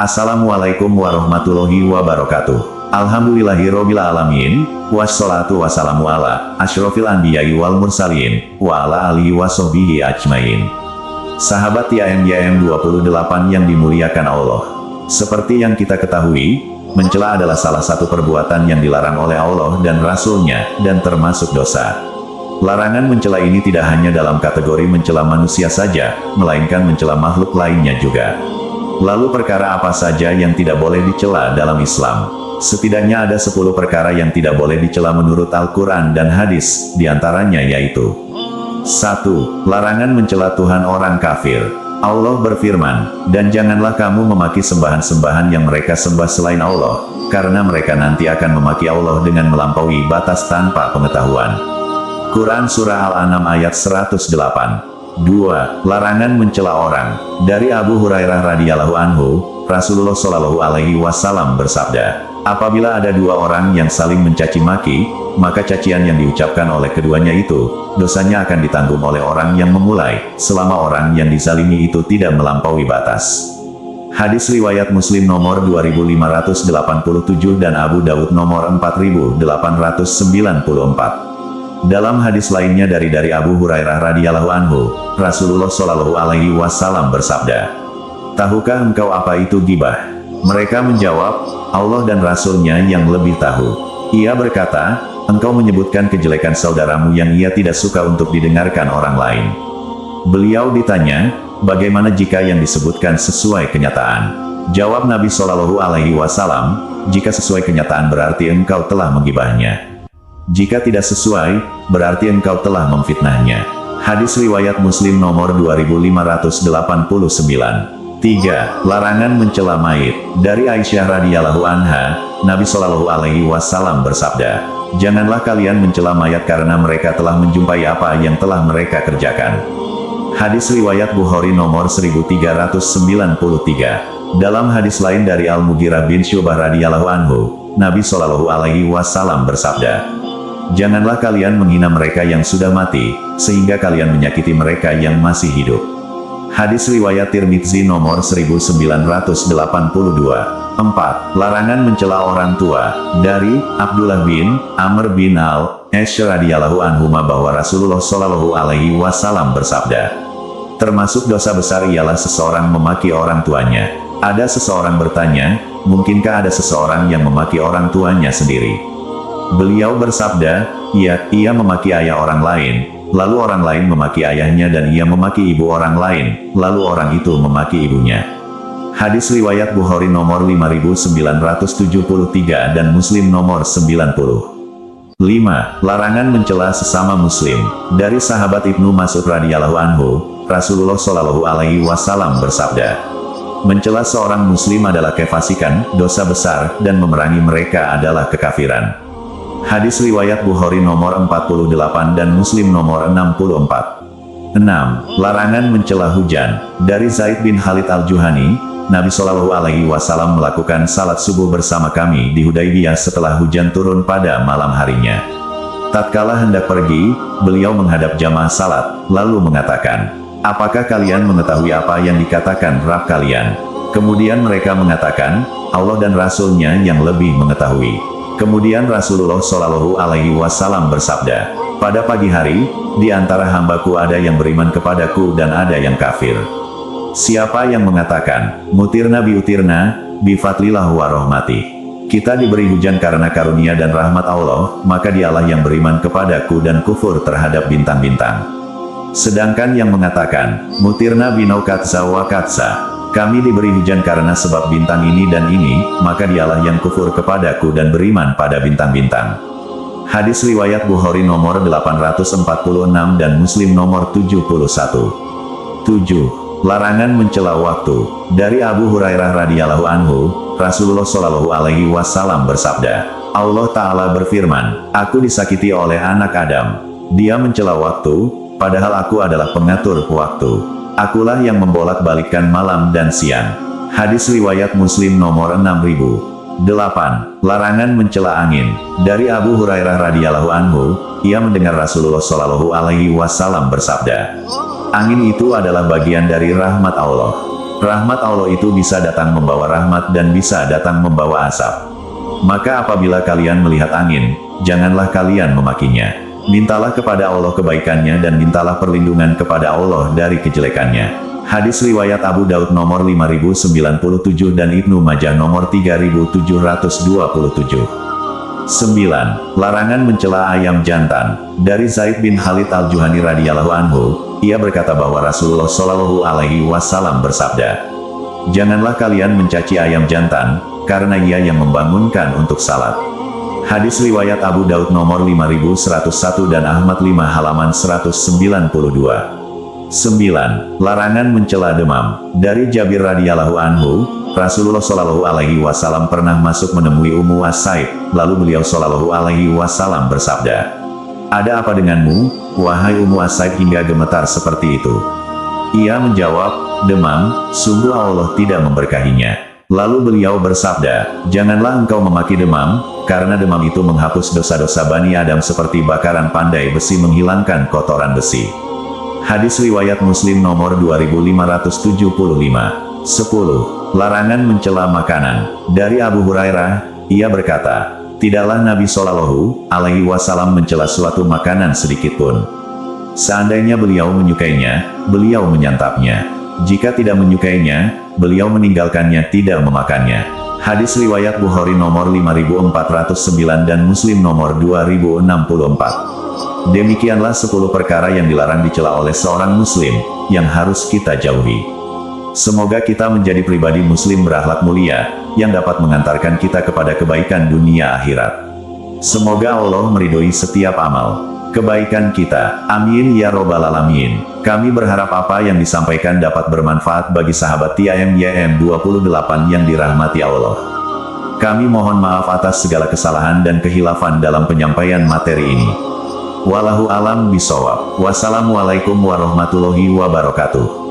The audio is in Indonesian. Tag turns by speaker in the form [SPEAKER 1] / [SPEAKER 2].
[SPEAKER 1] Assalamualaikum warahmatullahi wabarakatuh. Alhamdulillahirobbil alamin, wassalatu wassalamu ala asyrofil anbiya'i wal mursalin, wa ala alihi wassohbihi ajmain. Sahabat YM 28 yang dimuliakan Allah. Seperti yang kita ketahui, mencela adalah salah satu perbuatan yang dilarang oleh Allah dan Rasul-Nya, dan termasuk dosa. Larangan mencela ini tidak hanya dalam kategori mencela manusia saja, melainkan mencela makhluk lainnya juga. Lalu perkara apa saja yang tidak boleh dicela dalam Islam? Setidaknya ada 10 perkara yang tidak boleh dicela menurut Al-Quran dan hadis, diantaranya yaitu 1. Larangan mencela Tuhan orang kafir. Allah berfirman, dan janganlah kamu memaki sembahan-sembahan yang mereka sembah selain Allah, karena mereka nanti akan memaki Allah dengan melampaui batas tanpa pengetahuan. Quran Surah Al-An'am ayat 108. 2. Larangan mencela orang. Dari Abu Hurairah radhiyallahu anhu, Rasulullah shallallahu alaihi wasallam bersabda, apabila ada dua orang yang saling mencaci maki, maka cacian yang diucapkan oleh keduanya itu, dosanya akan ditanggung oleh orang yang memulai, selama orang yang dizalimi itu tidak melampaui batas. Hadis riwayat Muslim nomor 2587 dan Abu Daud nomor 4894. Dalam hadis lainnya dari Abu Hurairah radhiyallahu anhu, Rasulullah shallallahu alaihi wasallam bersabda, tahukah engkau apa itu ghibah? Mereka menjawab, Allah dan Rasul-Nya yang lebih tahu. Ia berkata, engkau menyebutkan kejelekan saudaramu yang ia tidak suka untuk didengarkan orang lain. Beliau ditanya, bagaimana jika yang disebutkan sesuai kenyataan? Jawab Nabi shallallahu alaihi wasallam, jika sesuai kenyataan berarti engkau telah menggibahnya. Jika tidak sesuai, berarti engkau telah memfitnahnya. Hadis riwayat Muslim nomor 2589. 3. Larangan mencela mayit. Dari Aisyah radhiyallahu anha, Nabi shallallahu alaihi wasallam bersabda, janganlah kalian mencela mayat karena mereka telah menjumpai apa yang telah mereka kerjakan. Hadis riwayat Bukhari nomor 1393. Dalam hadis lain dari Al-Mughirah bin Syu'bah radhiyallahu anhu, Nabi shallallahu alaihi wasallam bersabda, janganlah kalian menghina mereka yang sudah mati, sehingga kalian menyakiti mereka yang masih hidup. Hadis riwayat Tirmidzi nomor 1982. 4. Larangan mencela orang tua. Dari Abdullah bin Amr bin Al-As radhiyallahu anhuma bahwa Rasulullah shallallahu alaihi wasallam bersabda, termasuk dosa besar ialah seseorang memaki orang tuanya. Ada seseorang bertanya, mungkinkah ada seseorang yang memaki orang tuanya sendiri? Beliau bersabda, ia memaki ayah orang lain, lalu orang lain memaki ayahnya dan ia memaki ibu orang lain, lalu orang itu memaki ibunya. Hadis riwayat Bukhari nomor 5973 dan Muslim nomor 90. 5. Larangan mencela sesama muslim. Dari sahabat Ibnu Mas'ud radhiyallahu anhu, Rasulullah shallallahu alaihi wasallam bersabda, mencela seorang muslim adalah kefasikan, dosa besar, dan memerangi mereka adalah kekafiran. Hadis riwayat Bukhari nomor 48 dan Muslim nomor 64. 6. Larangan mencela hujan. Dari Zaid bin Khalid al-Juhani, Nabi shallallahu alaihi wasallam melakukan salat subuh bersama kami di Hudaybiyah setelah hujan turun pada malam harinya. Tatkala hendak pergi, beliau menghadap jamaah salat, lalu mengatakan, apakah kalian mengetahui apa yang dikatakan Rabb kalian? Kemudian mereka mengatakan, Allah dan Rasul-Nya yang lebih mengetahui. Kemudian Rasulullah shallallahu alaihi wasallam bersabda, pada pagi hari, di antara hambaku ada yang beriman kepadaku dan ada yang kafir. Siapa yang mengatakan, mutirna biutirna, bifadlillah wa rahmati. Kita diberi hujan karena karunia dan rahmat Allah, maka dialah yang beriman kepadaku dan kufur terhadap bintang-bintang. Sedangkan yang mengatakan, mutirna binaukatsa wa katsa, kami diberi hujan karena sebab bintang ini dan ini, maka dialah yang kufur kepadaku dan beriman pada bintang-bintang. Hadis riwayat Bukhari nomor 846 dan Muslim nomor 71. 7. Larangan mencela waktu. Dari Abu Hurairah radhiyallahu anhu, Rasulullah shallallahu alaihi wasallam bersabda, Allah Ta'ala berfirman, aku disakiti oleh anak Adam. Dia mencela waktu, padahal aku adalah pengatur waktu. Akulah yang membolak-balikkan malam dan siang. Hadis riwayat Muslim nomor 6000. 8. Larangan mencela angin. Dari Abu Hurairah radhiyallahu anhu, ia mendengar Rasulullah shallallahu alaihi wasallam bersabda, angin itu adalah bagian dari rahmat Allah. Rahmat Allah itu bisa datang membawa rahmat dan bisa datang membawa asap. Maka apabila kalian melihat angin, janganlah kalian memakinya. Mintalah kepada Allah kebaikannya dan mintalah perlindungan kepada Allah dari kejelekannya. Hadis riwayat Abu Daud nomor 5097 dan Ibnu Majah nomor 3727. 9. Larangan mencela ayam jantan. Dari Zaid bin Khalid al-Juhani radhiyallahu anhu, ia berkata bahwa Rasulullah Shallallahu alaihi wasallam bersabda, "Janganlah kalian mencaci ayam jantan, karena ia yang membangunkan untuk salat." Hadis riwayat Abu Daud nomor 5101 dan Ahmad 5 halaman 192. 9. Larangan mencela demam. Dari Jabir radhiyallahu anhu, Rasulullah Shallallahu alaihi wasallam pernah masuk menemui Ummu As-Saib, lalu beliau Shallallahu alaihi wasallam bersabda, "Ada apa denganmu, wahai Ummu As-Saib hingga gemetar seperti itu?" Ia menjawab, "Demam, sungguh Allah tidak memberkahinya." Lalu beliau bersabda, "Janganlah engkau memaki demam, karena demam itu menghapus dosa-dosa Bani Adam seperti bakaran pandai besi menghilangkan kotoran besi." Hadis riwayat Muslim nomor 2575. 10. Larangan mencela makanan. Dari Abu Hurairah, ia berkata, "Tidaklah Nabi Shallallahu alaihi wasallam mencela suatu makanan sedikitpun. Seandainya beliau menyukainya, beliau menyantapnya. Jika tidak menyukainya, beliau meninggalkannya, tidak memakannya." Hadis riwayat Bukhari nomor 5409 dan Muslim nomor 2064. Demikianlah 10 perkara yang dilarang dicela oleh seorang muslim, yang harus kita jauhi. Semoga kita menjadi pribadi muslim berakhlak mulia, yang dapat mengantarkan kita kepada kebaikan dunia akhirat. Semoga Allah meridhoi setiap amal kebaikan kita. Amin ya robbal alamin. Kami berharap apa yang disampaikan dapat bermanfaat bagi sahabat TIMYM 28 yang dirahmati Allah. Kami mohon maaf atas segala kesalahan dan kehilafan dalam penyampaian materi ini. Wallahu alam bisawab. Wassalamualaikum warahmatullahi wabarakatuh.